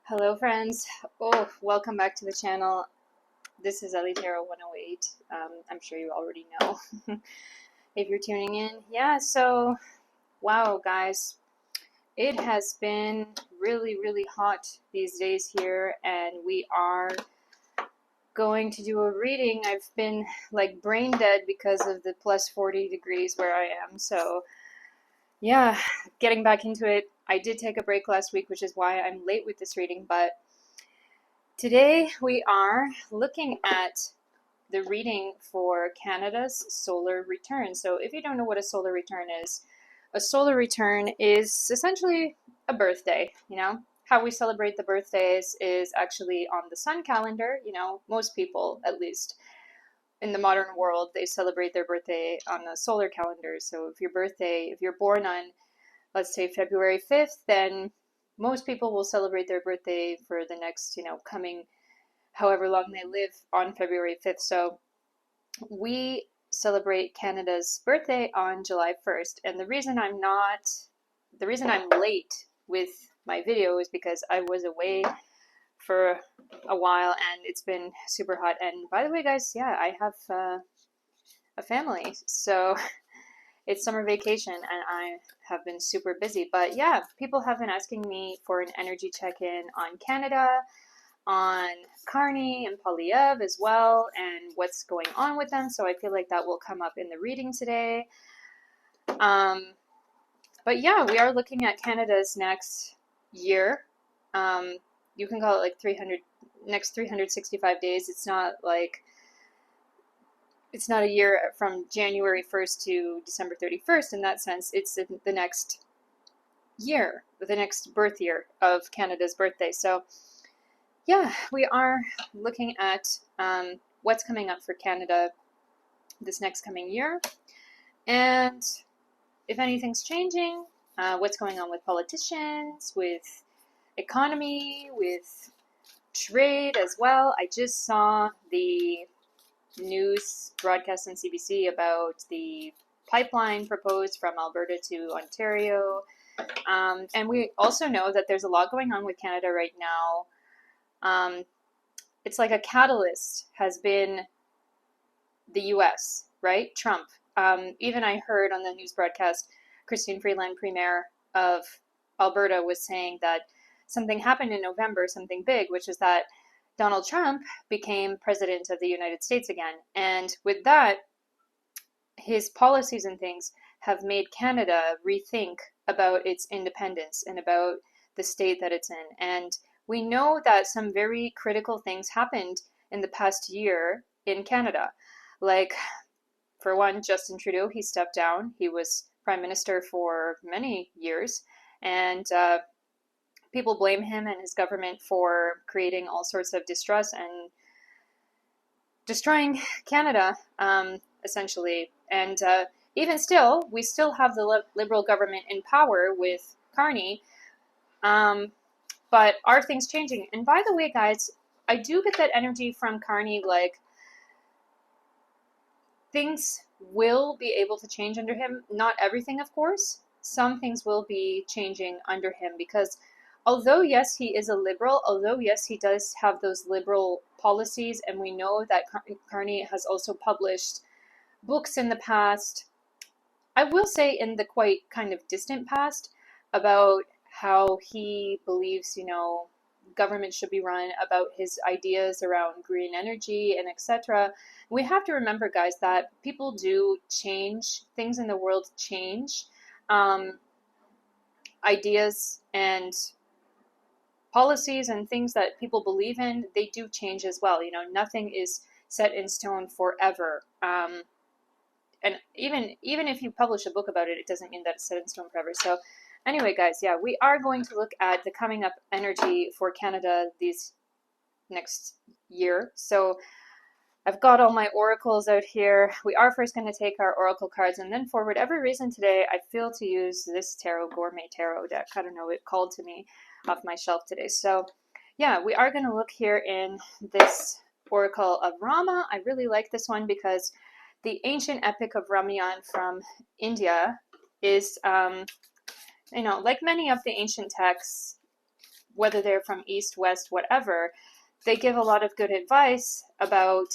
Hello friends. Oh, welcome back to the channel. This is Allie 108. I'm sure you already know if you're tuning in. Yeah, so wow guys, it has been really hot these days here and we are going to do a reading. I've been like brain dead because of the plus 40 degrees where I am. So yeah, getting back into it. I did take a break last week, which is why I'm late with this reading, but today we are looking at the reading for Canada's solar return. So if you don't know what a solar return is essentially a birthday, How we celebrate the birthdays is actually on the sun calendar, most people at least in the modern world, they celebrate their birthday on a solar calendar. So if you're born on, let's say February 5th, then most people will celebrate their birthday for the next, coming however long they live on February 5th. So we celebrate Canada's birthday on July 1st. And the reason I'm late with my video is because I was away for a while and it's been super hot. And by the way, guys, yeah, I have a family. So it's summer vacation and I have been super busy. But yeah, people have been asking me for an energy check-in on Canada, on Carney and Polyev as well, and what's going on with them. So I feel like that will come up in the reading today. But yeah, we are looking at Canada's next year. You can call it like next 365 days. It's not a year from January 1st to December 31st in that sense. It's the next year, the next birth year of Canada's birthday. So yeah, we are looking at what's coming up for Canada this next coming year, and if anything's changing, what's going on with politicians, with economy, with trade as well. I just saw the news broadcast on CBC about the pipeline proposed from Alberta to Ontario, and we also know that there's a lot going on with Canada right now. It's like a catalyst has been the US, right? Trump. Even I heard on the news broadcast, Christine Freeland, Premier of Alberta, was saying that something happened in November, something big, which is that Donald Trump became president of the United States again. And with that, his policies and things have made Canada rethink about its independence and about the state that it's in. And we know that some very critical things happened in the past year in Canada. Like, for one, Justin Trudeau, he stepped down. He was prime minister for many years. And people blame him and his government for creating all sorts of distrust and destroying Canada, essentially. And even still, we still have the Liberal government in power with Carney. But are things changing? And by the way, guys, I do get that energy from Carney, like things will be able to change under him. Not everything, of course. Some things will be changing under him because although, yes, he is a liberal, although, yes, he does have those liberal policies, and we know that Carney has also published books in the past, I will say in the quite kind of distant past, about how he believes, government should be run, about his ideas around green energy and etc. We have to remember, guys, that people do change. Things in the world change. Ideas and policies and things that people believe in, they do change as well. Nothing is set in stone forever. And even if you publish a book about it, it doesn't mean that it's set in stone forever. So anyway, guys, yeah, we are going to look at the coming up energy for Canada these next year. So I've got all my oracles out here. We are first going to take our oracle cards, and then for whatever reason today, I feel to use this tarot, Gourmet Tarot deck. I don't know, it called to me off my shelf today. So yeah, we are going to look here in this oracle of Rama. I really like this one because the ancient epic of Ramayana from India is, like many of the ancient texts, whether they're from East, West, whatever, they give a lot of good advice about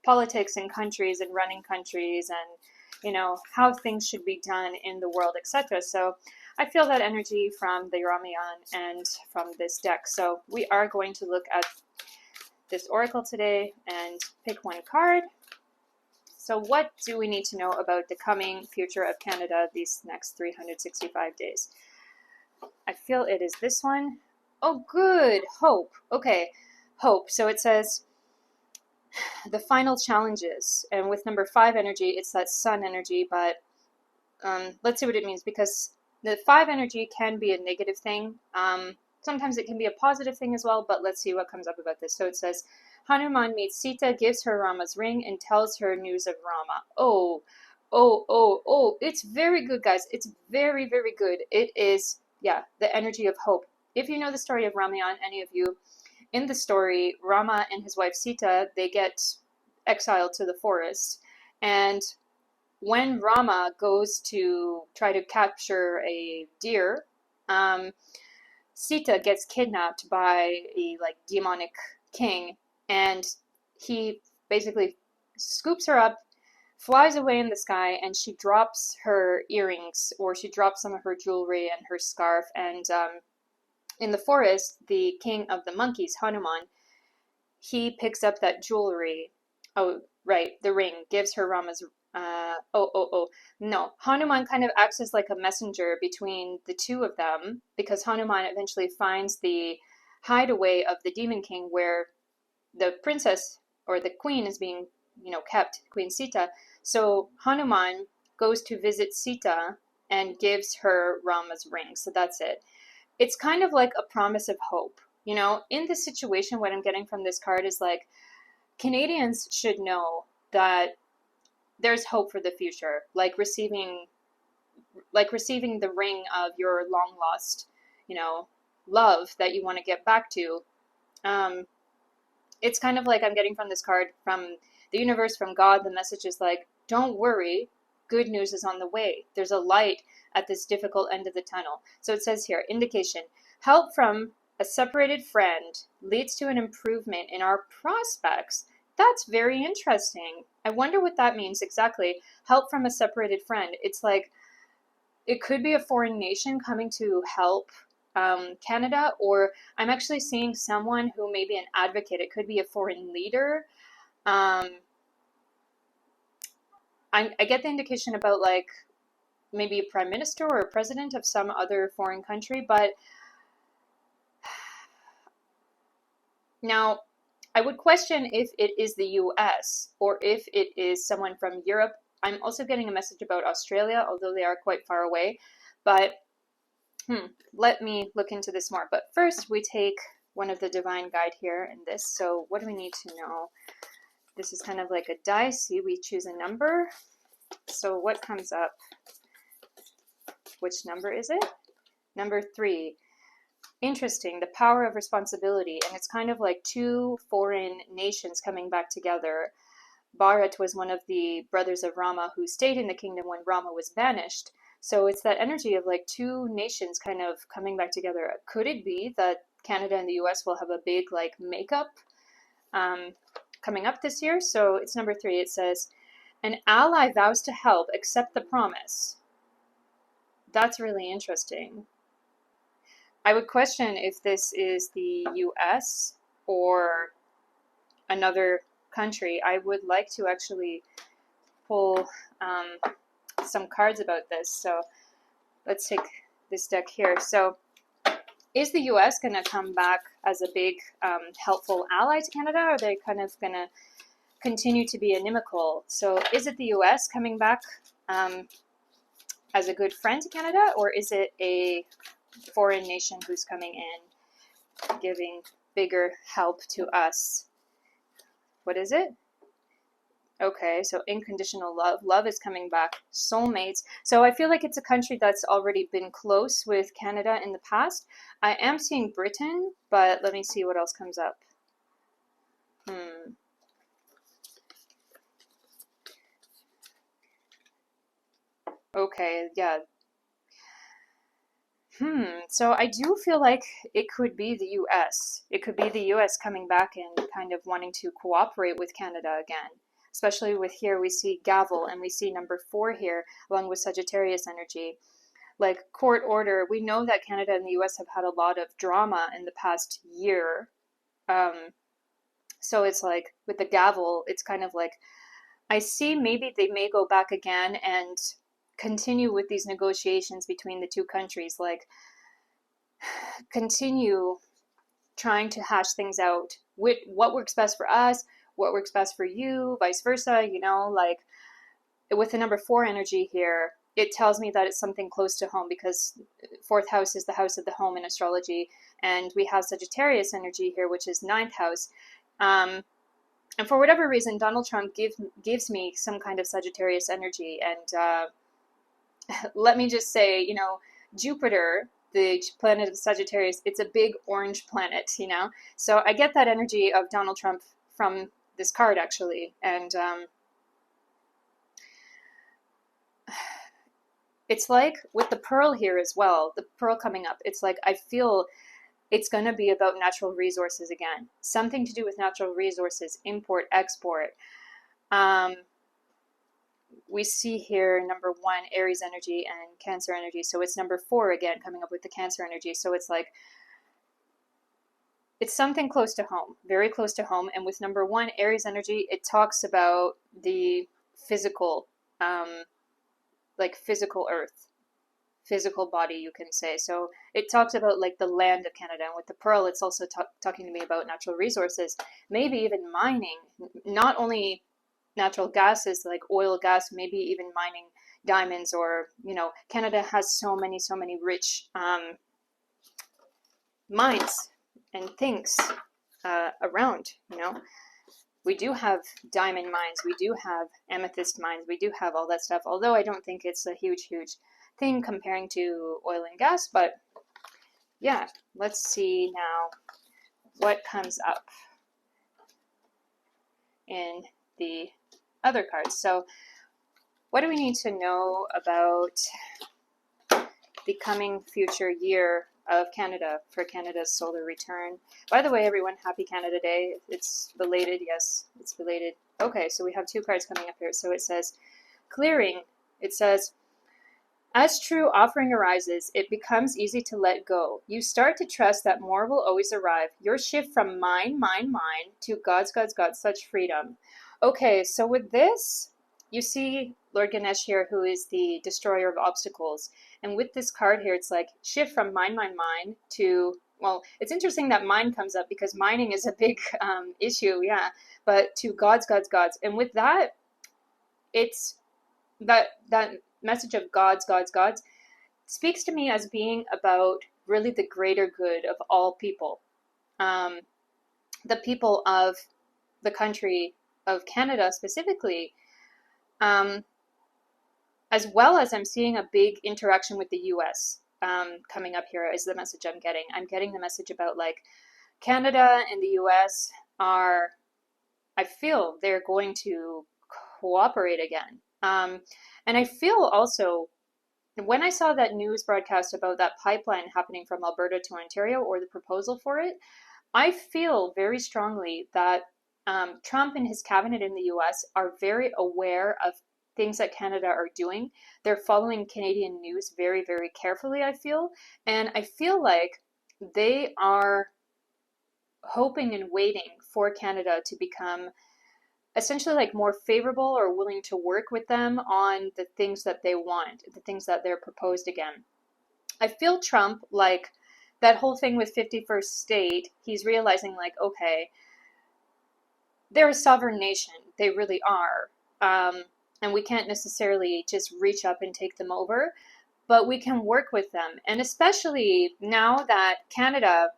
politics in countries and running countries and, you know, how things should be done in the world, etc. So I feel that energy from the Ramayan and from this deck. So we are going to look at this oracle today and pick one card. So what do we need to know about the coming future of Canada these next 365 days? I feel it is this one. Oh, good. Hope. Okay. Hope. So it says the final challenges. And with number 5 energy, it's that sun energy. But let's see what it means, because the 5 energy can be a negative thing. Sometimes it can be a positive thing as well. But let's see what comes up about this. So it says, Hanuman meets Sita, gives her Rama's ring, and tells her news of Rama. Oh, oh, oh, oh. It's very good, guys. It's very, very good. It is, yeah, the energy of hope. If you know the story of Ramayan, any of you, in the story, Rama and his wife Sita, they get exiled to the forest. And when Rama goes to try to capture a deer, Sita gets kidnapped by a like demonic king, and he basically scoops her up, flies away in the sky, and she drops her earrings, or she drops some of her jewelry and her scarf. And in the forest, the king of the monkeys, Hanuman, he picks up that jewelry. Oh, right, the ring, gives her Rama's. No, Hanuman kind of acts as like a messenger between the two of them, because Hanuman eventually finds the hideaway of the demon king where the princess or the queen is being, you know, kept, Queen Sita. So Hanuman goes to visit Sita and gives her Rama's ring. So that's it. It's kind of like a promise of hope. You know, in this situation, what I'm getting from this card is like, Canadians should know that there's hope for the future, like receiving the ring of your long lost, you know, love that you want to get back to. It's kind of like I'm getting from this card, from the universe, from God, the message is like, don't worry, good news is on the way. There's a light at this difficult end of the tunnel. So it says here, indication, help from a separated friend leads to an improvement in our prospects. That's very interesting. I wonder what that means exactly. Help from a separated friend. It's like, it could be a foreign nation coming to help Canada, or I'm actually seeing someone who may be an advocate. It could be a foreign leader. I get the indication about like maybe a prime minister or a president of some other foreign country, but now I would question if it is the US or if it is someone from Europe. I'm also getting a message about Australia, although they are quite far away. But let me look into this more. But first, we take one of the divine guide here in this. So what do we need to know? This is kind of like a dice. We choose a number. So what comes up? Which number is it? Number 3. Interesting, the power of responsibility. And it's kind of like two foreign nations coming back together. Bharat was one of the brothers of Rama who stayed in the kingdom when Rama was banished. So it's that energy of like two nations kind of coming back together. Could it be that Canada and the US will have a big like makeup coming up this year? So it's number 3. It says, an ally vows to help, accept the promise. That's really interesting. I would question if this is the US or another country. I would like to actually pull some cards about this. So let's take this deck here. So is the US going to come back as a big helpful ally to Canada? Or are they kind of going to continue to be inimical? So is it the US coming back as a good friend to Canada? Or is it a foreign nation who's coming in, giving bigger help to us? What is it? Okay, so unconditional love. Love is coming back. Soulmates. So I feel like it's a country that's already been close with Canada in the past. I am seeing Britain, but let me see what else comes up. Okay, yeah. So I do feel like it could be the US. It could be the US coming back and kind of wanting to cooperate with Canada again. Especially with here, we see gavel and we see number 4 here, along with Sagittarius energy. Like court order, we know that Canada and the US have had a lot of drama in the past year. Um, so it's like with the gavel, it's kind of like I see maybe they may go back again and continue with these negotiations between the two countries. Like continue trying to hash things out with what works best for us, what works best for you, vice versa, like with the number 4 energy here, it tells me that it's something close to home because fourth house is the house of the home in astrology, and we have Sagittarius energy here, which is ninth house. And for whatever reason, Donald Trump gives me some kind of Sagittarius energy, and let me just say, Jupiter, the planet of Sagittarius, it's a big orange planet, So I get that energy of Donald Trump from this card, actually. And it's like with the pearl here as well, the pearl coming up, it's like I feel it's going to be about natural resources again. Something to do with natural resources, import, export. We see here number 1 Aries energy and Cancer energy, so it's number 4 again coming up with the Cancer energy. So it's like it's something close to home, very close to home. And with number 1 Aries energy, it talks about the physical, like physical earth, physical body, you can say. So it talks about like the land of Canada, and with the pearl, it's also talking to me about natural resources, maybe even mining, not only natural gases like oil, gas, maybe even mining diamonds, or Canada has so many rich mines and things around. We do have diamond mines, we do have amethyst mines, we do have all that stuff, although I don't think it's a huge thing comparing to oil and gas. But yeah, let's see now what comes up in the other cards. So what do we need to know about the coming future year of Canada for Canada's solar return? By the way, everyone, happy Canada Day. It's belated. Yes, it's belated. Okay, so we have 2 cards coming up here. So it says clearing. It says, as true offering arises, it becomes easy to let go. You start to trust that more will always arrive. Your shift from mine to God's, such freedom. Okay, so with this, you see Lord Ganesh here, who is the destroyer of obstacles. And with this card here, it's like shift from mine to, well, it's interesting that mine comes up because mining is a big issue, yeah, but to God's. And with that, it's that message of God's speaks to me as being about really the greater good of all people. The people of the country of Canada specifically, as well as I'm seeing a big interaction with the US coming up here is the message I'm getting. I'm getting the message about like Canada and the US are, I feel they're going to cooperate again. And I feel also, when I saw that news broadcast about that pipeline happening from Alberta to Ontario, or the proposal for it, I feel very strongly that Trump and his cabinet in the US are very aware of things that Canada are doing. They're following Canadian news very, very carefully, I feel. And I feel like they are hoping and waiting for Canada to become essentially like more favorable or willing to work with them on the things that they want, the things that they're proposed again. I feel Trump, like that whole thing with 51st state, he's realizing like, okay, they're a sovereign nation. They really are. And we can't necessarily just reach up and take them over, but we can work with them. And especially now that Canada,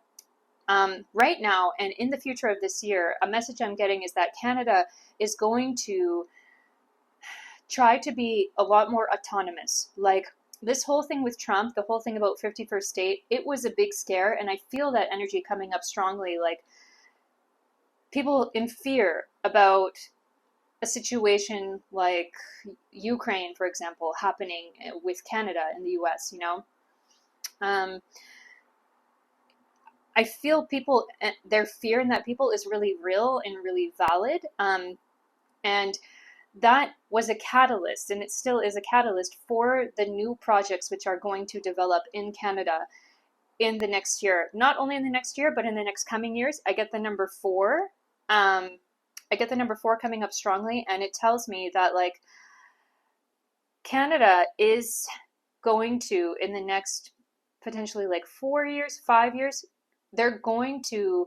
right now and in the future of this year, a message I'm getting is that Canada is going to try to be a lot more autonomous. Like this whole thing with Trump, the whole thing about 51st state, it was a big scare. And I feel that energy coming up strongly, like people in fear about a situation like Ukraine, for example, happening with Canada and the US, Um, I feel people, their fear in that people is really real and really valid. And that was a catalyst, and it still is a catalyst for the new projects which are going to develop in Canada in the next year. Not only in the next year, but in the next coming years. I get the number 4. I get the number 4 coming up strongly, and it tells me that like Canada is going to, in the next potentially like 4 years, 5 years, they're going to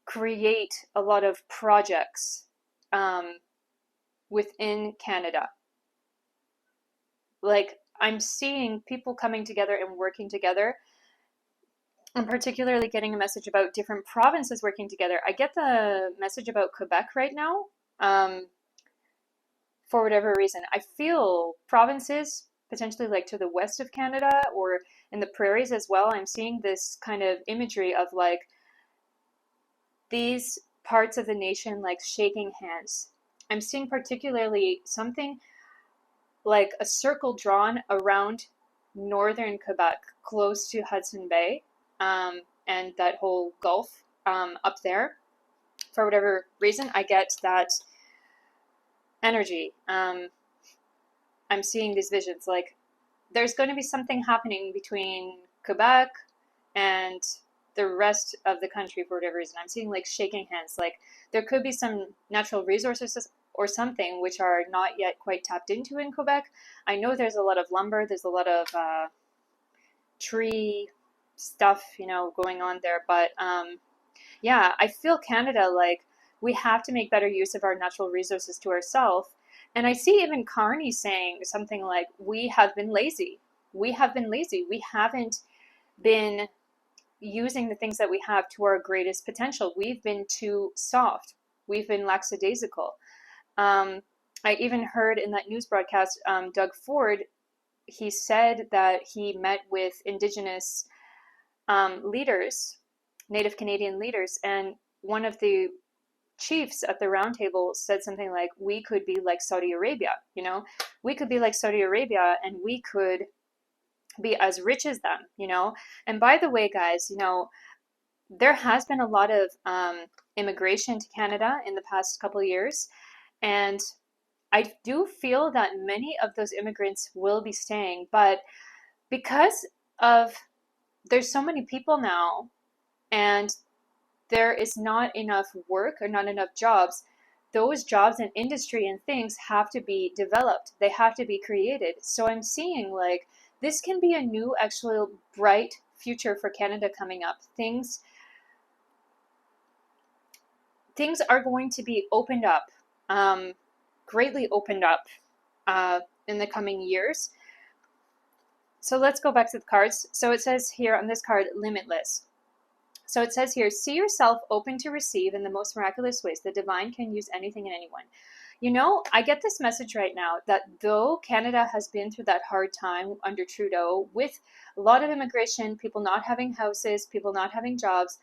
create a lot of projects within Canada. Like I'm seeing people coming together and working together. I'm particularly getting a message about different provinces working together. I get the message about Quebec right now. For whatever reason, I feel provinces potentially like to the west of Canada or in the prairies as well. I'm seeing this kind of imagery of like these parts of the nation like shaking hands. I'm seeing particularly something like a circle drawn around northern Quebec, close to Hudson Bay, and that whole Gulf up there. For whatever reason, I get that energy. I'm seeing these visions. Like, there's going to be something happening between Quebec and the rest of the country for whatever reason. I'm seeing like shaking hands. Like, there could be some natural resources or something which are not yet quite tapped into in Quebec. I know there's a lot of lumber, there's a lot of tree stuff, going on there. But yeah, I feel Canada, like, we have to make better use of our natural resources to ourselves. And I see even Carney saying something like, we have been lazy. We have been lazy. We haven't been using the things that we have to our greatest potential. We've been too soft. We've been lackadaisical. I even heard in that news broadcast, Doug Ford, he said that he met with Indigenous leaders, Native Canadian leaders, and one of the chiefs at the roundtable said something like, we could be like Saudi Arabia, we could be like Saudi Arabia and we could be as rich as them. And by the way, guys, there has been a lot of immigration to Canada in the past couple of years. And I do feel that many of those immigrants will be staying, but because of there's so many people now and there is not enough work or not enough jobs, those jobs and industry and things have to be developed. They have to be created. So I'm seeing like this can be a new, actually bright future for Canada coming up. Things are going to be opened up, greatly opened up in the coming years. So let's go back to the cards. So it says here on this card, limitless. So it says here, see yourself open to receive in the most miraculous ways. The divine can use anything and anyone. I get this message right now that though Canada has been through that hard time under Trudeau with a lot of immigration, people not having houses, people not having jobs,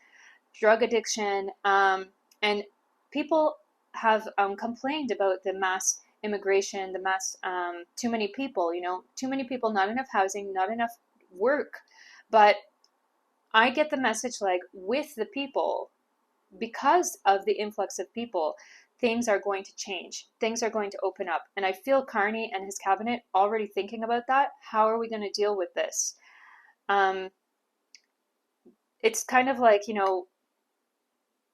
drug addiction, and people have complained about the mass immigration, the mass, too many people, too many people, not enough housing, not enough work. But I get the message like with the people, because of the influx of people, things are going to change. Things are going to open up. And I feel Carney and his cabinet already thinking about that. How are we going to deal with this? It's kind of like,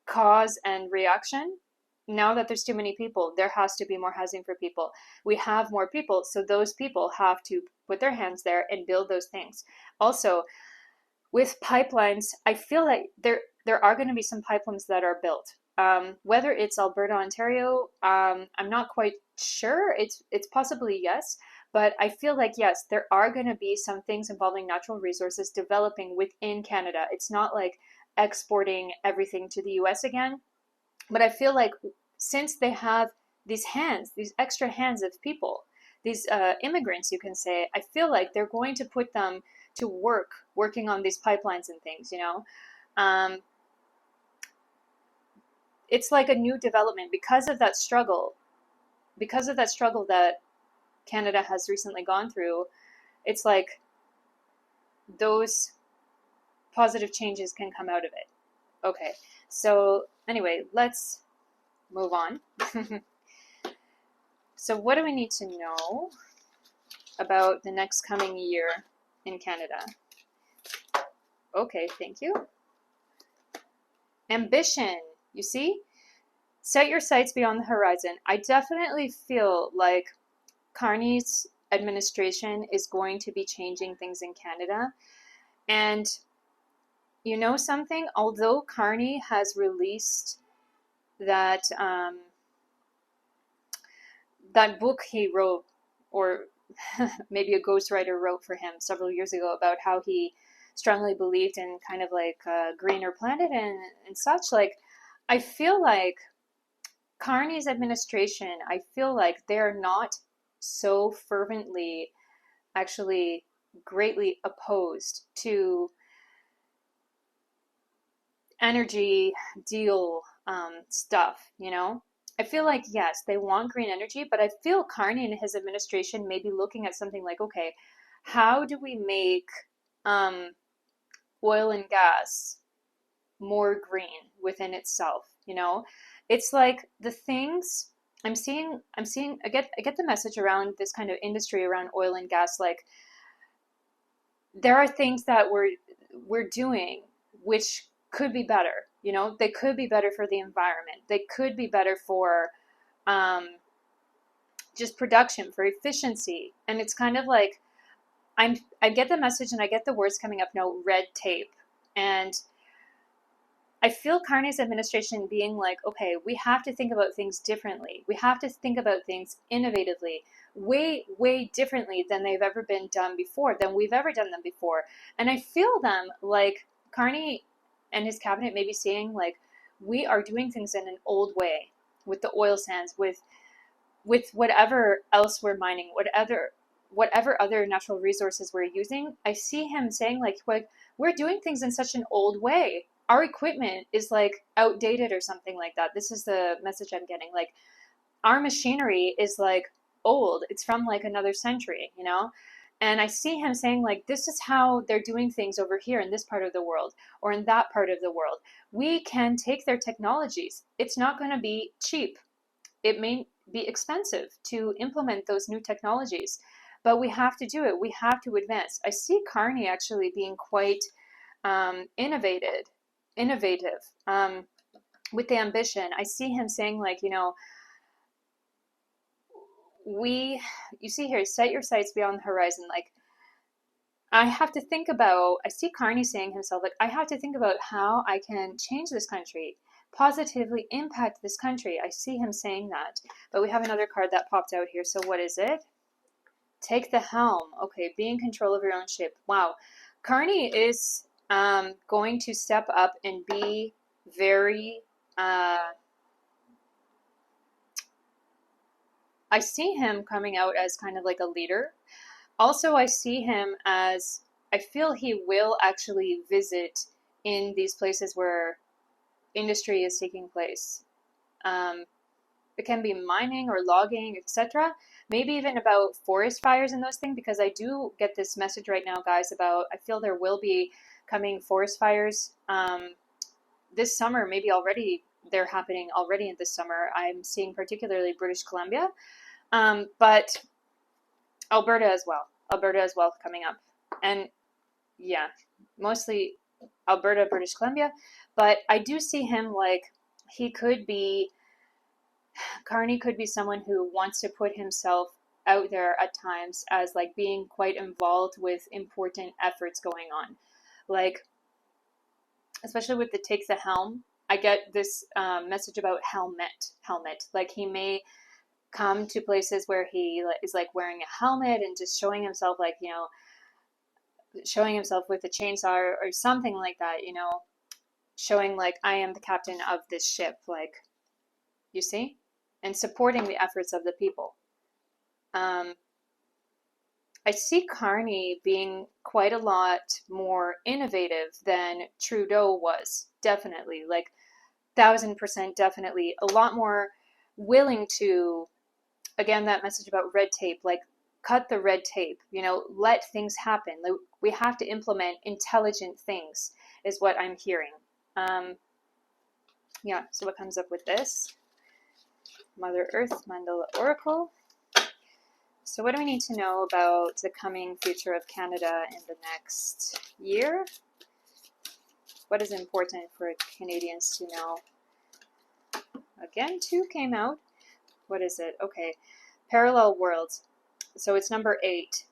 cause and reaction. Now that there's too many people, there has to be more housing for people. We have more people, so those people have to put their hands there and build those things. Also, with pipelines, I feel like there are going to be some pipelines that are built. Whether it's Alberta, Ontario, I'm not quite sure. It's possibly yes, but I feel like yes, there are going to be some things involving natural resources developing within Canada. It's not like exporting everything to the US again, but I feel like since they have these hands, these extra hands of people, these immigrants, you can say, I feel like they're going to put them to working on these pipelines and things, it's like a new development because of that struggle that Canada has recently gone through. It's like those positive changes can come out of it. Okay, so anyway, let's move on. So what do we need to know about the next coming year in Canada? Okay, thank you. Ambition, you see? Set your sights beyond the horizon. I definitely feel like Carney's administration is going to be changing things in Canada. And you know something? Although Carney has released that that book he wrote, or maybe a ghostwriter wrote for him several years ago, about how he strongly believed in kind of like a greener planet and such, like, I feel like Carney's administration, I feel like they're not so fervently, actually greatly opposed to energy deal stuff, you know? I feel like, yes, they want green energy, but I feel Carney and his administration may be looking at something like, okay, how do we make oil and gas more green within itself, you know? It's like the things I get the message around this kind of industry around oil and gas, like there are things that we're doing which could be better, you know? They could be better for the environment. They could be better for just production, for efficiency. And it's kind of like I get the message and I get the words coming up now, red tape. And I feel Carney's administration being like, okay, we have to think about things differently. We have to think about things innovatively, way, way differently than they've ever been done before, than we've ever done them before. And I feel them like Carney and his cabinet may be saying, like, we are doing things in an old way with the oil sands, with whatever else we're mining, whatever other natural resources we're using. I see him saying, like, we're doing things in such an old way. Our equipment is like outdated or something like that. This is the message I'm getting. Like, our machinery is like old. It's from like another century, you know? And I see him saying, like, this is how they're doing things over here in this part of the world or in that part of the world. We can take their technologies. It's not going to be cheap. It may be expensive to implement those new technologies, but we have to do it. We have to advance. I see Carney actually being quite innovative with the ambition. I see him saying, like, you know, you see here, set your sights beyond the horizon. Like, I see Carney saying himself, like, I have to think about how I can change this country, positively impact this country. I see him saying that. But we have another card that popped out here. So what is it? Take the helm. Okay, be in control of your own ship. Wow. Carney is going to step up and be very I see him coming out as kind of like a leader. Also, I see him as, I feel he will actually visit in these places where industry is taking place. It can be mining or logging, etc. Maybe even about forest fires and those things, because I do get this message right now, guys, about I feel there will be coming forest fires this summer, maybe already they're happening already in this summer. I'm seeing particularly British Columbia, but Alberta as well coming up. And yeah, mostly Alberta, British Columbia, but I do see him like Carney could be someone who wants to put himself out there at times as like being quite involved with important efforts going on. Like, especially with the take the helm, I get this message about helmet. Like, he may come to places where he is like wearing a helmet and just showing himself, like, you know, showing himself with a chainsaw or something like that, you know, showing like, I am the captain of this ship, like, you see, and supporting the efforts of the people. I see Carney being quite a lot more innovative than Trudeau was, definitely, like 1000% definitely, a lot more willing to, again, that message about red tape, like cut the red tape, let things happen. We have to implement intelligent things is what I'm hearing. Yeah, so what comes up with this? Mother Earth Mandala Oracle. So what do we need to know about the coming future of Canada in the next year? What is important for Canadians to know? Again, 2 came out. What is it? Okay, parallel worlds. So it's number 8,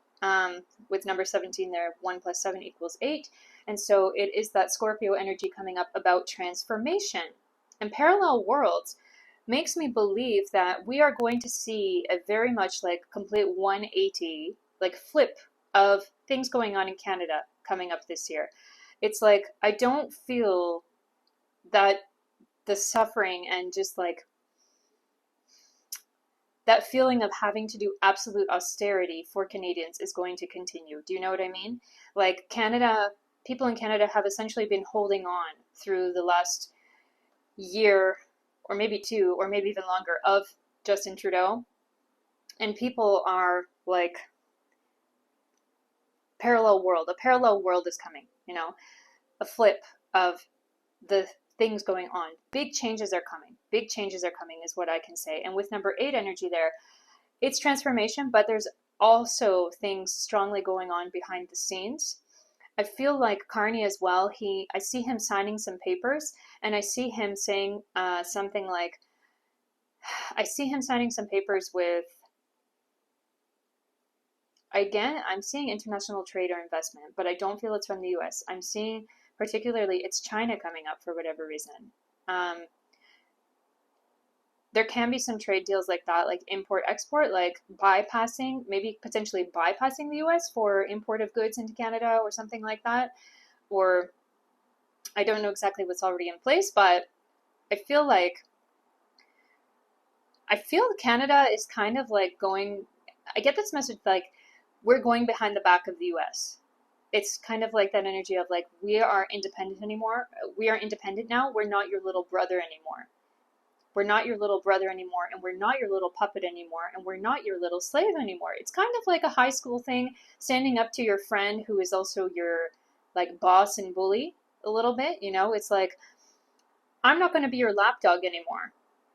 with number 17 there. 1 + 7 = 8. And so it is that Scorpio energy coming up about transformation. And parallel worlds makes me believe that we are going to see a very much like complete 180, like flip of things going on in Canada coming up this year. It's like, I don't feel that the suffering and just like that feeling of having to do absolute austerity for Canadians is going to continue. Do you know what I mean? Like Canada, people in Canada have essentially been holding on through the last year or maybe 2 or maybe even longer of Justin Trudeau. And people are like, a parallel world is coming, a flip of the things going on. Big changes are coming is what I can say. And with number 8 energy there, it's transformation, but there's also things strongly going on behind the scenes. I feel like Carney as well, I see him signing some papers, and I see him saying something like, I see him signing some papers with, again, I'm seeing international trade or investment, but I don't feel it's from the US. I'm seeing particularly it's China coming up for whatever reason. There can be some trade deals like that, like import-export, like maybe potentially bypassing the US for import of goods into Canada or something like that. Or I don't know exactly what's already in place, but I feel Canada is kind of like going, I get this message like, we're going behind the back of the US. It's kind of like that energy of like, we are independent anymore. We are independent now. We're not your little brother anymore. We're not your little brother anymore, and we're not your little puppet anymore, and we're not your little slave anymore. It's kind of like a high school thing, standing up to your friend who is also your like boss and bully a little bit, It's like, I'm not going to be your lapdog anymore.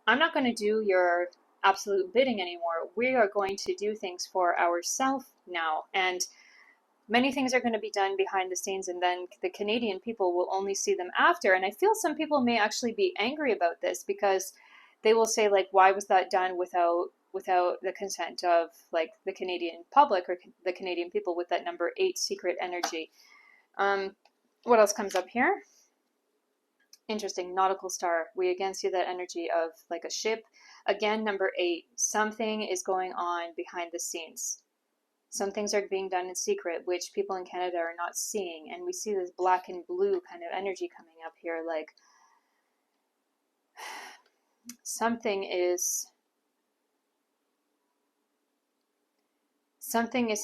I'm not going to do your absolute bidding anymore. We are going to do things for ourselves now. And many things are going to be done behind the scenes, and then the Canadian people will only see them after. And I feel some people may actually be angry about this because they will say, like, why was that done without the consent of like the Canadian public or the Canadian people with that number 8 secret energy? What else comes up here? Interesting, nautical star. We again see that energy of like a ship. Again, number 8, something is going on behind the scenes. Some things are being done in secret, which people in Canada are not seeing. And we see this black and blue kind of energy coming up here, like something is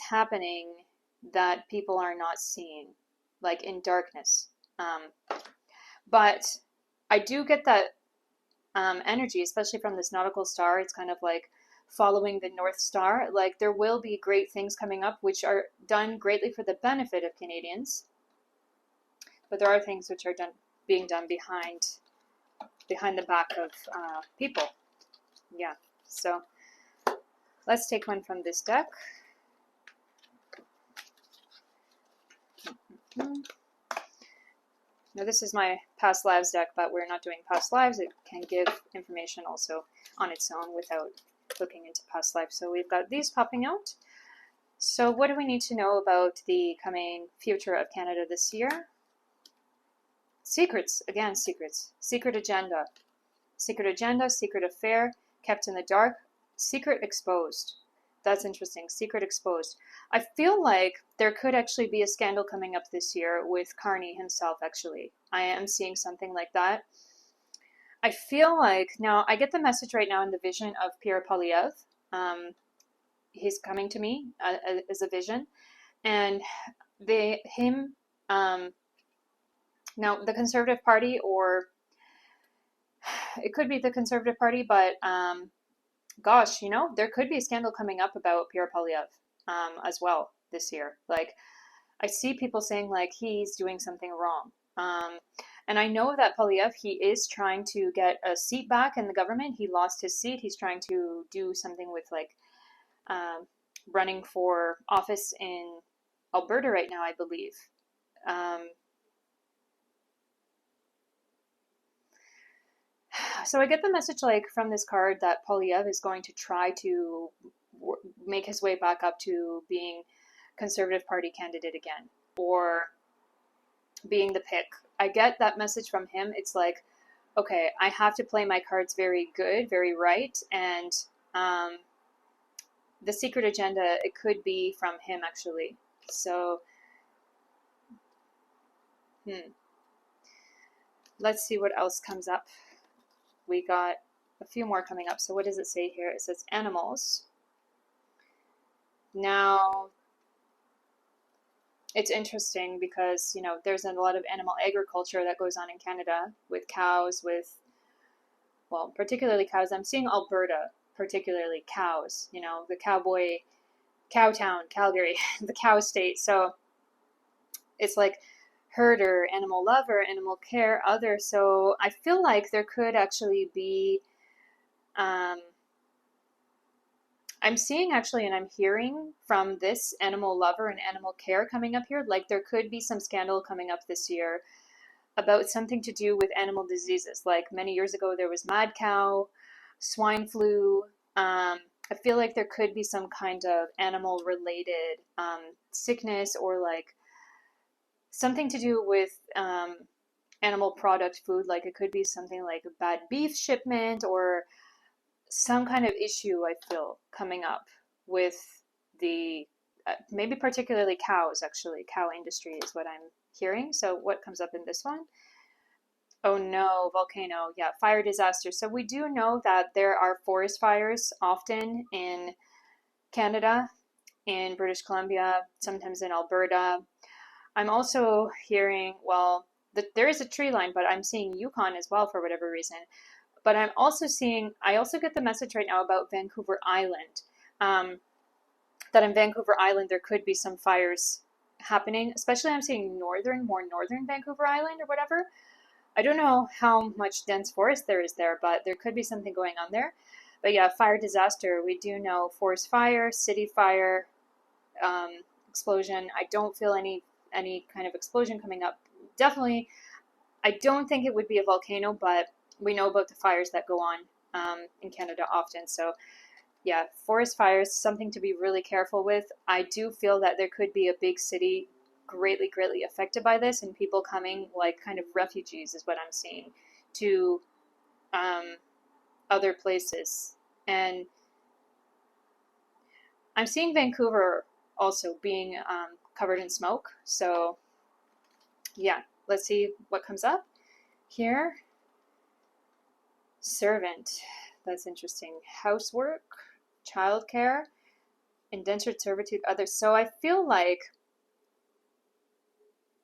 happening that people are not seeing, like in darkness. But I do get that energy, especially from this nautical star. It's kind of like following the North Star. Like there will be great things coming up which are done greatly for the benefit of Canadians, but there are things which are being done behind the back of people. Yeah, so let's take one from this deck. Now this is my past lives deck, but we're not doing past lives. It can give information also on its own without looking into past lives. So we've got these popping out. So what do we need to know about the coming future of Canada this year? Secrets, again, secrets. Secret agenda, secret affair, kept in the dark, secret exposed. That's interesting, secret exposed. I feel like there could actually be a scandal coming up this year with Carney himself, actually. I am seeing something like that. I feel like, now I get the message right now in the vision of Pierre Poilievre. He's coming to me as a vision. And now the Conservative Party, or it could be the Conservative Party, but gosh, there could be a scandal coming up about Pierre Poilievre. as well this year. Like, I see people saying like he's doing something wrong. And I know that Polyev, he is trying to get a seat back in the government. He lost his seat. He's trying to do something with like running for office in Alberta right now, I believe. So I get the message like from this card that Polyev is going to try to make his way back up to being Conservative Party candidate again, or being the pick. I get that message from him. It's like, okay, I have to play my cards very good, very right, and the secret agenda, it could be from him actually. So, let's see what else comes up. We got a few more coming up. So what does it say here? It says animals. Now, it's interesting because, you know, there's a lot of animal agriculture that goes on in Canada with cows, with, well, particularly cows. I'm seeing Alberta, particularly cows, you know, the cowboy, cow town, Calgary, the cow state. So it's like herder, animal lover, animal care, other. So I feel like there could actually be, I'm seeing actually, and I'm hearing from this animal lover and animal care coming up here, like there could be some scandal coming up this year about something to do with animal diseases. Like many years ago, there was mad cow, swine flu. I feel like there could be some kind of animal related sickness, or like something to do with animal product food. Like it could be something like a bad beef shipment, or some kind of issue I feel coming up with the maybe particularly cows. Actually, cow industry is what I'm hearing. So what comes up in this one? Oh no, volcano. Yeah, fire disaster. So we do know that there are forest fires often in Canada, in British Columbia, sometimes in Alberta. I'm also hearing, well, there is a tree line, but I'm seeing Yukon as well for whatever reason. But I'm also seeing, I also get the message right now about Vancouver Island, that in Vancouver Island there could be some fires happening, especially I'm seeing more northern Vancouver Island or whatever. I don't know how much dense forest there is there, but there could be something going on there. But yeah, fire disaster, we do know forest fire, city fire, explosion. I don't feel any kind of explosion coming up. Definitely, I don't think it would be a volcano, but we know about the fires that go on in Canada often. So yeah, forest fires, something to be really careful with. I do feel that there could be a big city greatly affected by this, and people coming like kind of refugees is what I'm seeing to other places. And I'm seeing Vancouver also being covered in smoke. So yeah, let's see what comes up here. Servant, that's interesting. Housework, childcare, indentured servitude, others. So I feel like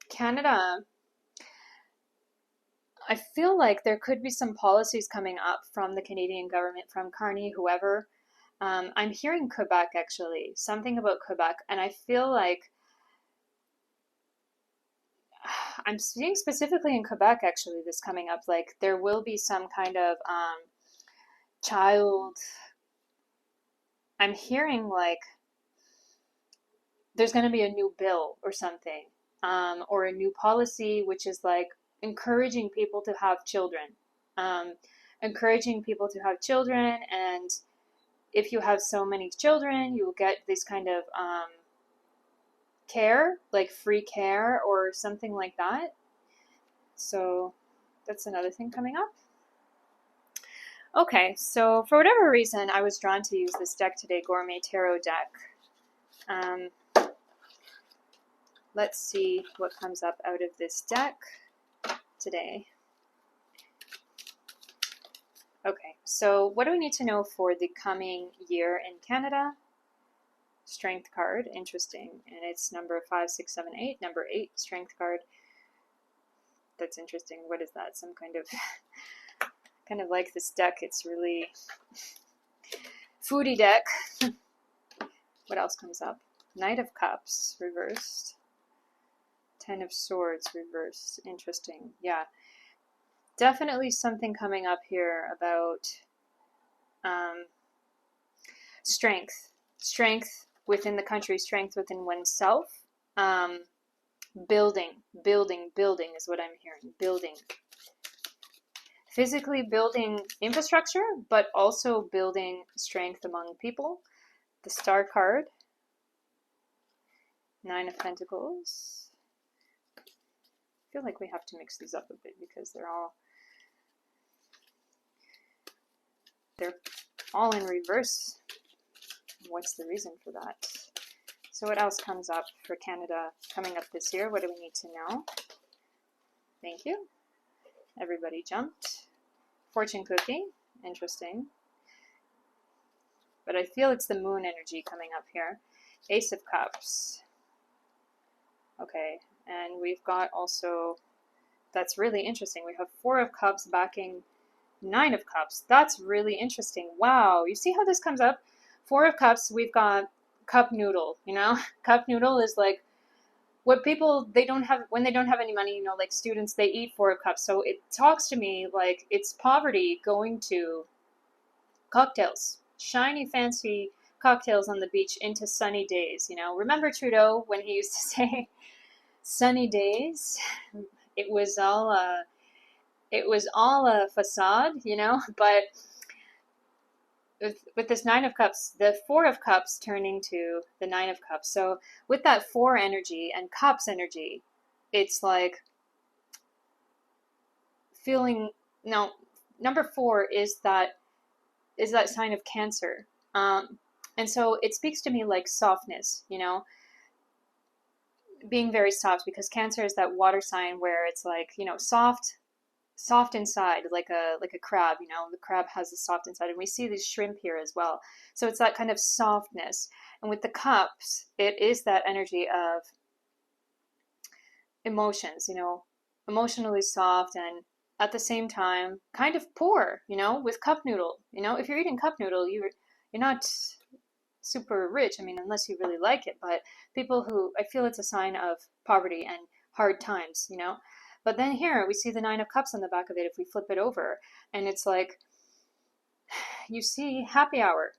Canada, I feel like there could be some policies coming up from the Canadian government, from Carney, whoever. I'm hearing Quebec actually, something about Quebec, and I feel like I'm seeing specifically in Quebec actually this coming up, like there will be some kind of child. I'm hearing like there's going to be a new bill or something, or a new policy, which is like encouraging people to have children, encouraging people to have children, and if you have so many children, you will get this kind of care, like free care or something like that. So that's another thing coming up. Okay, so for whatever reason, I was drawn to use this deck today, Gourmet Tarot deck. Let's see what comes up out of this deck today. Okay, so what do we need to know for the coming year in Canada? Strength card, interesting, and it's number 5, 6, 7, 8. Number 8, strength card. That's interesting. What is that? Some kind of kind of like this deck. It's really foodie deck. What else comes up? Knight of Cups reversed. Ten of Swords reversed. Interesting. Yeah. Definitely something coming up here about strength. Strength within the country, strength within oneself. Building is what I'm hearing. Building. Physically building infrastructure, but also building strength among people. The Star card. Nine of Pentacles. I feel like we have to mix these up a bit because they're all in reverse. What's the reason for that? So what else comes up for Canada coming up this year? What do we need to know? Thank you. Everybody jumped. Fortune cookie. Interesting. But I feel it's the moon energy coming up here. Ace of Cups. Okay, and we've got also, that's really interesting. We have Four of Cups backing Nine of Cups. That's really interesting. Wow, you see how this comes up? Four of Cups, we've got cup noodle, you know? Cup noodle is like what people, they don't have, when they don't have any money, you know, like students, they eat Four of Cups. So it talks to me like it's poverty going to cocktails, shiny, fancy cocktails on the beach into sunny days, you know? Remember Trudeau when he used to say, sunny days? It was all a facade, you know, but with this Nine of Cups, the Four of Cups turning to the Nine of Cups. So with that Four energy and Cups energy, it's like feeling, no, number four is that sign of Cancer. And so it speaks to me like softness, you know, being very soft, because Cancer is that water sign where it's like, you know, soft inside, like a crab, you know, the crab has a soft inside, and we see these shrimp here as well. So it's that kind of softness. And with the cups, it is that energy of emotions, you know, emotionally soft, and at the same time kind of poor, you know, with cup noodle. You know, if you're eating cup noodle, you're not super rich, I mean, unless you really like it, but people who, I feel it's a sign of poverty and hard times, you know. But then here we see the Nine of Cups on the back of it if we flip it over, and it's like you see happy hour,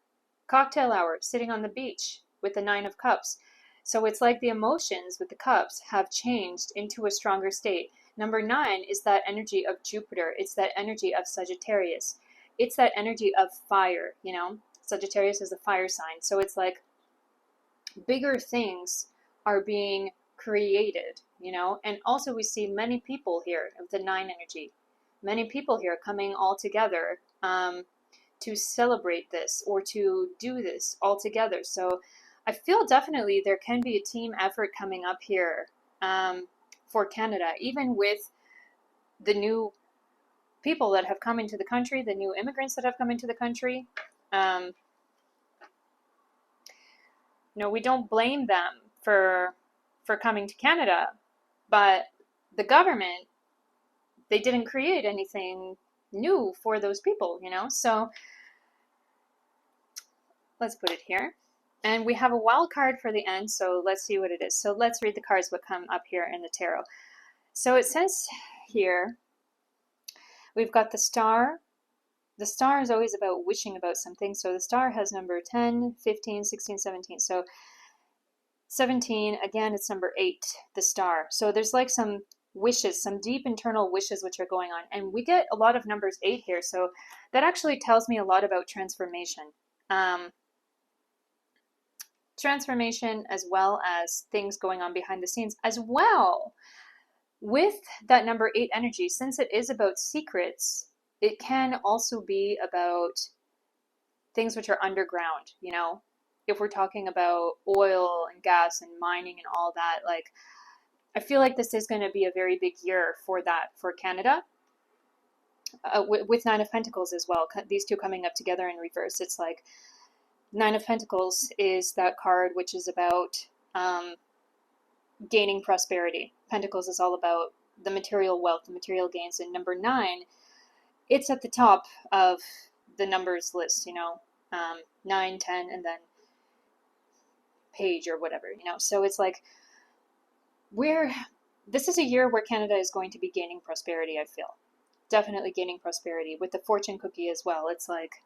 cocktail hour, sitting on the beach with the Nine of Cups. So it's like the emotions with the cups have changed into a stronger state. Number 9 is that energy of Jupiter. It's that energy of Sagittarius. It's that energy of fire, you know. Sagittarius is a fire sign. So it's like bigger things are being created, you know. And also we see many people here of the 9 energy. Many people here coming all together to celebrate this or to do this all together. So I feel definitely there can be a team effort coming up here for Canada, even with the new people that have come into the country, the new immigrants that have come into the country. You know, we don't blame them for coming to Canada, but the government, they didn't create anything new for those people, you know. So let's put it here. And we have a wild card for the end, so let's see what it is. So let's read the cards what come up here in the tarot. So it says here, we've got the Star. The Star is always about wishing about something. So the Star has number 10, 15, 16, 17. So 17, again, it's number 8, the Star. So there's like some wishes, some deep internal wishes which are going on. And we get a lot of numbers 8 here. So that actually tells me a lot about transformation. Transformation, as well as things going on behind the scenes, as well with that number 8 energy. Since it is about secrets, it can also be about things which are underground, you know. If we're talking about oil and gas and mining and all that, like, I feel like this is going to be a very big year for that, for Canada. With Nine of Pentacles as well, these two coming up together in reverse, it's like Nine of Pentacles is that card which is about gaining prosperity. Pentacles is all about the material wealth, the material gains. And number 9, it's at the top of the numbers list, you know, 9, 10, and then page or whatever, you know. So it's like this is a year where Canada is going to be gaining prosperity, I feel. Definitely gaining prosperity with the fortune cookie as well. It's like,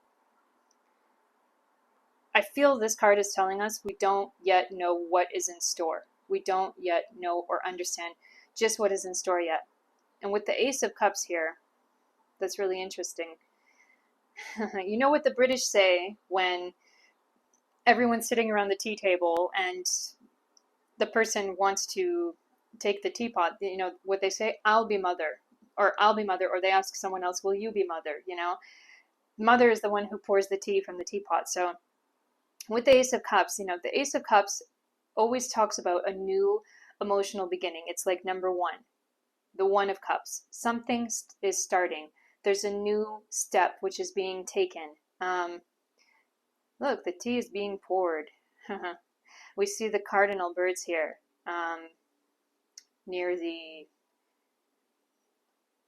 I feel this card is telling us we don't yet know what is in store. We don't yet know or understand just what is in store yet. And with the Ace of Cups here, that's really interesting. You know what the British say when everyone's sitting around the tea table and the person wants to take the teapot, you know what they say? I'll be mother. Or I'll be mother. Or they ask someone else, will you be mother? You know, mother is the one who pours the tea from the teapot. So with the Ace of Cups, you know, the Ace of Cups always talks about a new emotional beginning. It's like number one, the One of Cups. Something is starting. There's a new step which is being taken. Look, the tea is being poured. We see the cardinal birds here near the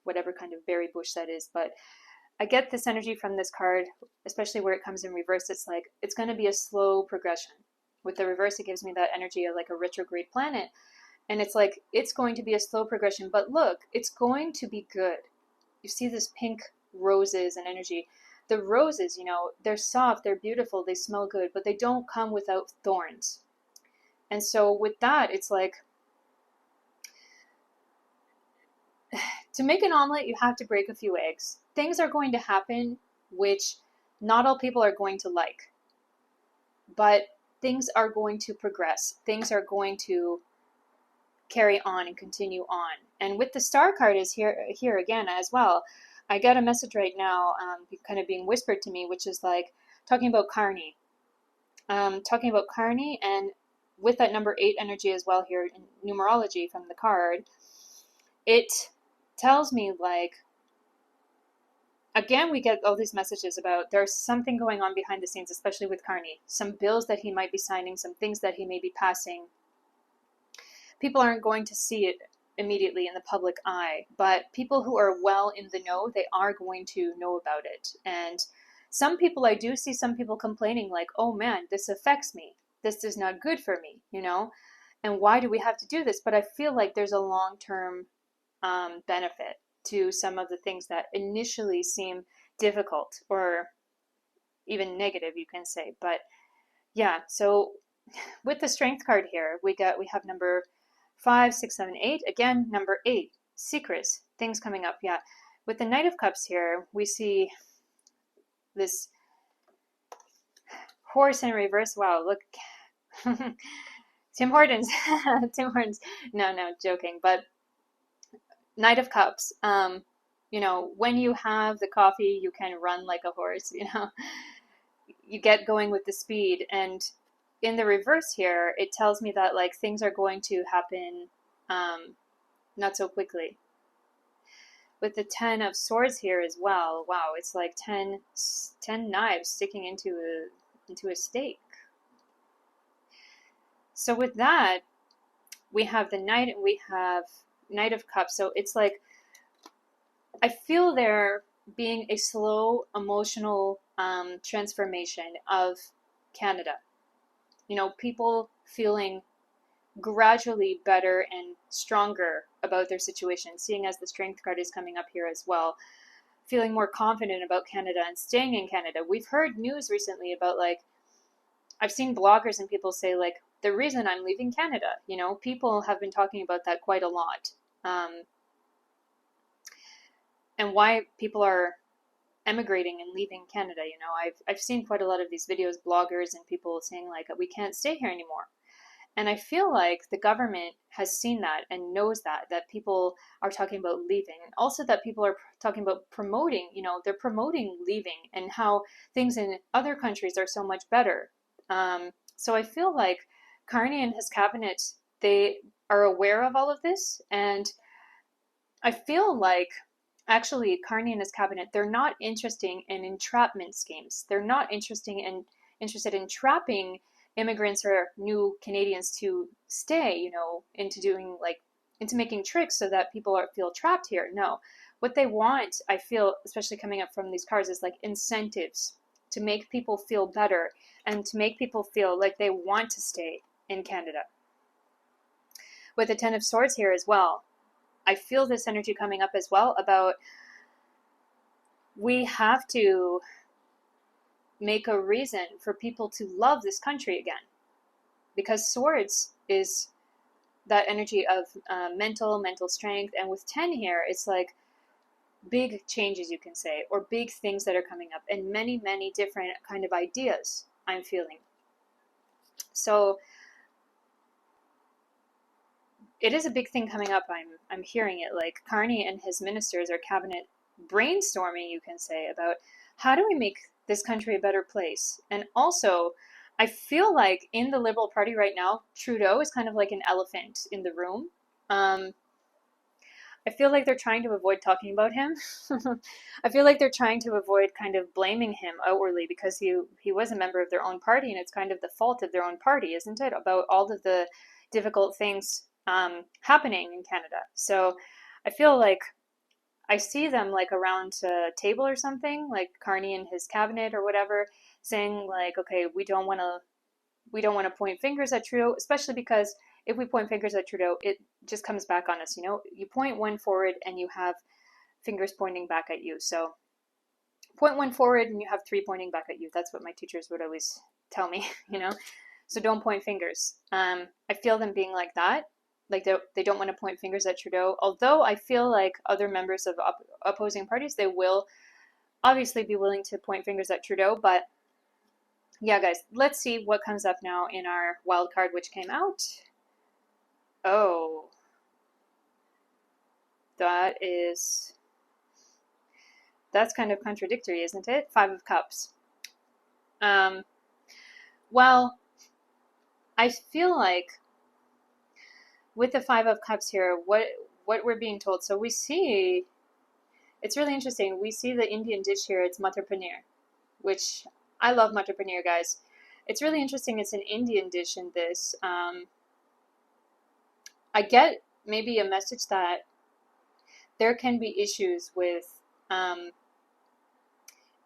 whatever kind of berry bush that is. But I get this energy from this card, especially where it comes in reverse. It's like it's going to be a slow progression. With the reverse, it gives me that energy of like a retrograde planet. And it's like, it's going to be a slow progression, but look, it's going to be good. You see this pink roses and energy. The roses, you know, they're soft, they're beautiful, they smell good, but they don't come without thorns. And so with that, it's like, to make an omelet, you have to break a few eggs. Things are going to happen which not all people are going to like, but things are going to progress. Things are going to carry on and continue on. And with the star card is here again as well. I got a message right now, kind of being whispered to me, which is like talking about Carney. Talking about Carney, and with that number 8 energy as well here in numerology from the card, it tells me like, again, we get all these messages about there's something going on behind the scenes, especially with Carney. Some bills that he might be signing, some things that he may be passing. People aren't going to see it immediately in the public eye, but people who are well in the know, they are going to know about it. And some people, I do see some people complaining like, oh man, this affects me. This is not good for me, you know? And why do we have to do this? But I feel like there's a long-term benefit to some of the things that initially seem difficult or even negative, you can say. But yeah, so with the Strength card here, we have number 5, 6, 7, 8. Again, number 8, secrets, things coming up. Yeah, with the Knight of Cups here, we see this horse in reverse. Wow, look. Tim Hortons. Tim Hortons. No, joking. But Knight of Cups. You know, when you have the coffee, you can run like a horse, you know. You get going with the speed. And in the reverse here, it tells me that like things are going to happen not so quickly. With the 10 of Swords here as well, wow, it's like 10 knives sticking into a stake. So with that, we have the Knight and we have Knight of Cups. So it's like, I feel there being a slow emotional transformation of Canada. You know, people feeling gradually better and stronger about their situation, seeing as the Strength card is coming up here as well, feeling more confident about Canada and staying in Canada. We've heard news recently about like, I've seen bloggers and people say like, the reason I'm leaving Canada, you know, people have been talking about that quite a lot. And why people are emigrating and leaving Canada. You know, I've seen quite a lot of these videos, bloggers and people saying like, we can't stay here anymore. And I feel like the government has seen that and knows that people are talking about leaving. And also that people are talking about promoting, you know, they're promoting leaving and how things in other countries are so much better. So I feel like Carney and his cabinet, they are aware of all of this. And I feel like actually Carney and his cabinet, they're not interested in entrapment schemes. They're not interested in trapping immigrants or new Canadians to stay, you know, into making tricks so that people feel trapped here. No, what they want, I feel, especially coming up from these cards, is like incentives to make people feel better and to make people feel like they want to stay in Canada. With the Ten of Swords here as well, I feel this energy coming up as well about we have to make a reason for people to love this country again. Because swords is that energy of mental strength. And with 10 here, it's like big changes, you can say, or big things that are coming up, and many different kind of ideas I'm feeling. So it is a big thing coming up. I'm hearing it, like Carney and his ministers or cabinet brainstorming, you can say, about how do we make this country a better place. And also, I feel like in the Liberal Party right now, Trudeau is kind of like an elephant in the room. I feel like they're trying to avoid talking about him. I feel like they're trying to avoid kind of blaming him outwardly because he was a member of their own party, and it's kind of the fault of their own party, isn't it? About all of the difficult things happening in Canada. So I feel like I see them like around a table or something, like Carney and his cabinet or whatever, saying like, okay, we don't want to point fingers at Trudeau, especially because if we point fingers at Trudeau, it just comes back on us. You know, you point one forward and you have fingers pointing back at you. So point one forward and you have three pointing back at you. That's what my teachers would always tell me, you know. So don't point fingers. I feel them being like that. Like they don't want to point fingers at Trudeau. Although I feel like other members of opposing parties, they will obviously be willing to point fingers at Trudeau. But yeah, guys, let's see what comes up now in our wild card, which came out. Oh, that's kind of contradictory, isn't it? Five of Cups. Well, I feel like with the Five of Cups here, what we're being told. So we see, it's really interesting. We see the Indian dish here. It's Matar Paneer, which I love Matar Paneer, guys. It's really interesting. It's an Indian dish in this. I get maybe a message that there can be issues with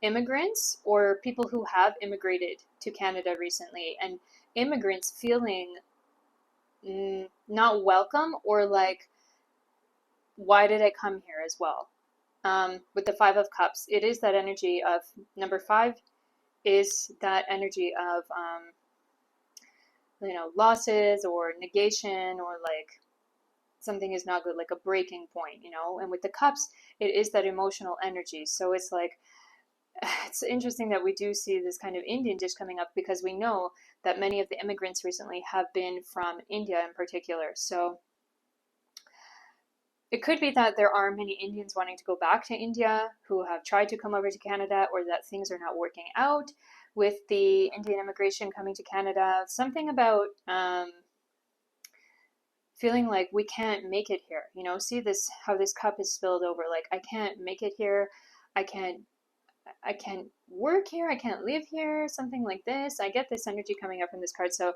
immigrants or people who have immigrated to Canada recently, and immigrants feeling not welcome, or like, why did I come here as well? With the Five of Cups, it is that energy of number 5 is that energy of losses or negation, or like something is not good, like a breaking point, you know. And with the Cups, it is that emotional energy. So it's like, it's interesting that we do see this kind of Indian dish coming up, because we know that many of the immigrants recently have been from India in particular. So it could be that there are many Indians wanting to go back to India who have tried to come over to Canada, or that things are not working out with the Indian immigration coming to Canada. Something about feeling like we can't make it here. You know, see this, how this cup is spilled over. Like, I can't make it here. I can't work here. I can't live here. Something like this. I get this energy coming up in this card. So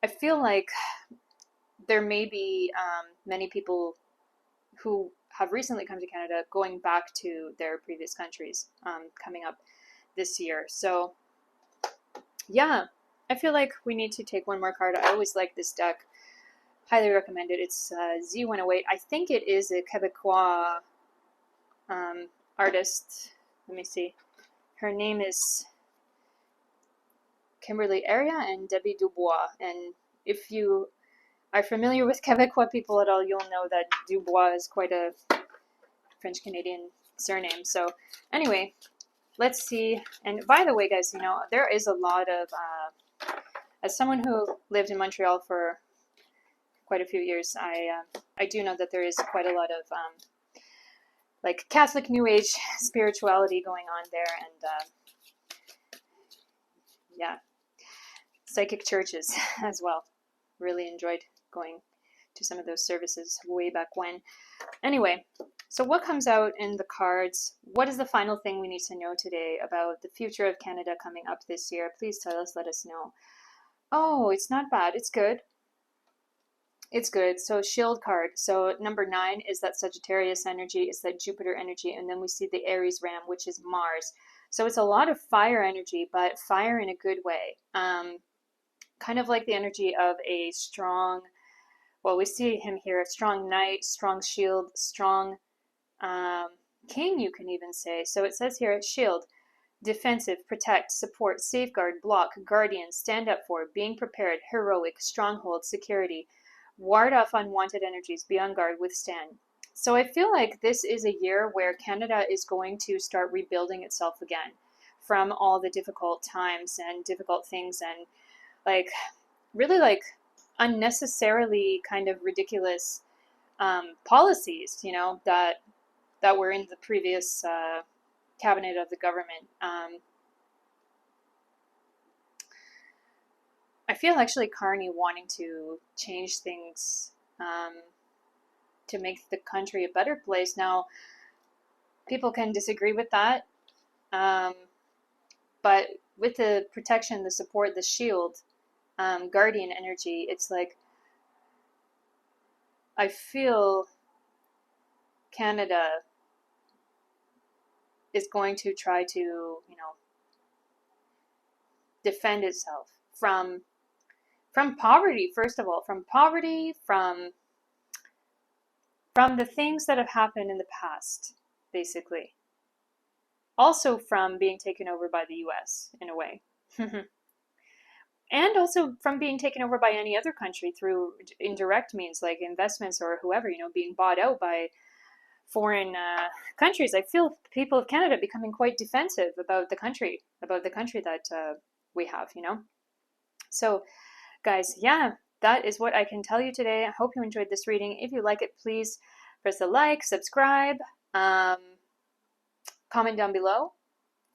I feel like there may be many people who have recently come to Canada going back to their previous countries coming up this year. So yeah, I feel like we need to take one more card. I always like this deck. Highly recommend it. It's Z108. I think it is a Quebecois artist. Let me see. Her name is Kimberly Aria and Debbie Dubois. And if you are familiar with Quebecois people at all, you'll know that Dubois is quite a French-Canadian surname. So anyway, let's see. And by the way, guys, you know, there is a lot of, as someone who lived in Montreal for quite a few years, I do know that there is quite a lot of like Catholic New Age spirituality going on there, and yeah, psychic churches as well. Really enjoyed going to some of those services way back when. Anyway, so what comes out in the cards? What is the final thing we need to know today about the future of Canada coming up this year? Please tell us, let us know. Oh, it's not bad. It's good. It's good. So shield card. So number 9 is that Sagittarius energy, is that Jupiter energy, and then we see the Aries ram, which is Mars. So it's a lot of fire energy, but fire in a good way. Kind of like the energy of a strong, well, we see him here, a strong knight, strong shield, strong king, you can even say. So it says here, shield, defensive, protect, support, safeguard, block, guardian, stand up for, being prepared, heroic, stronghold, security, ward off unwanted energies, be on guard, withstand. So I feel like this is a year where Canada is going to start rebuilding itself again from all the difficult times and difficult things and like really like unnecessarily kind of ridiculous policies, you know, that were in the previous cabinet of the government. I feel actually Carney wanting to change things to make the country a better place. Now, people can disagree with that, but with the protection, the support, the shield, guardian energy, it's like I feel Canada is going to try to, you know, defend itself from poverty, first of all, from poverty, from the things that have happened in the past, basically. Also from being taken over by the US in a way. And also from being taken over by any other country through indirect means like investments or whoever, you know, being bought out by foreign countries. I feel people of Canada becoming quite defensive about the country that we have, you know. So, guys, yeah, that is what I can tell you today. I hope you enjoyed this reading. If you like it, please press the like, subscribe, comment down below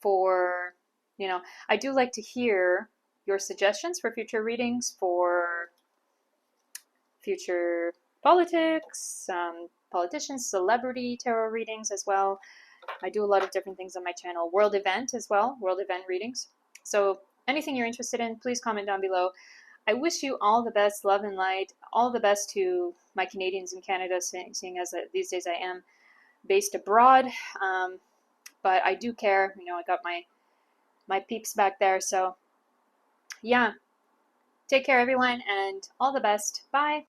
for, you know, I do like to hear your suggestions for future readings, for future politics, politicians, celebrity tarot readings as well. I do a lot of different things on my channel. World event as well, world event readings. So anything you're interested in, please comment down below. I wish you all the best, love and light, all the best to my Canadians in Canada, seeing as these days I am based abroad. But I do care, you know, I got my peeps back there. So yeah, take care everyone and all the best. Bye.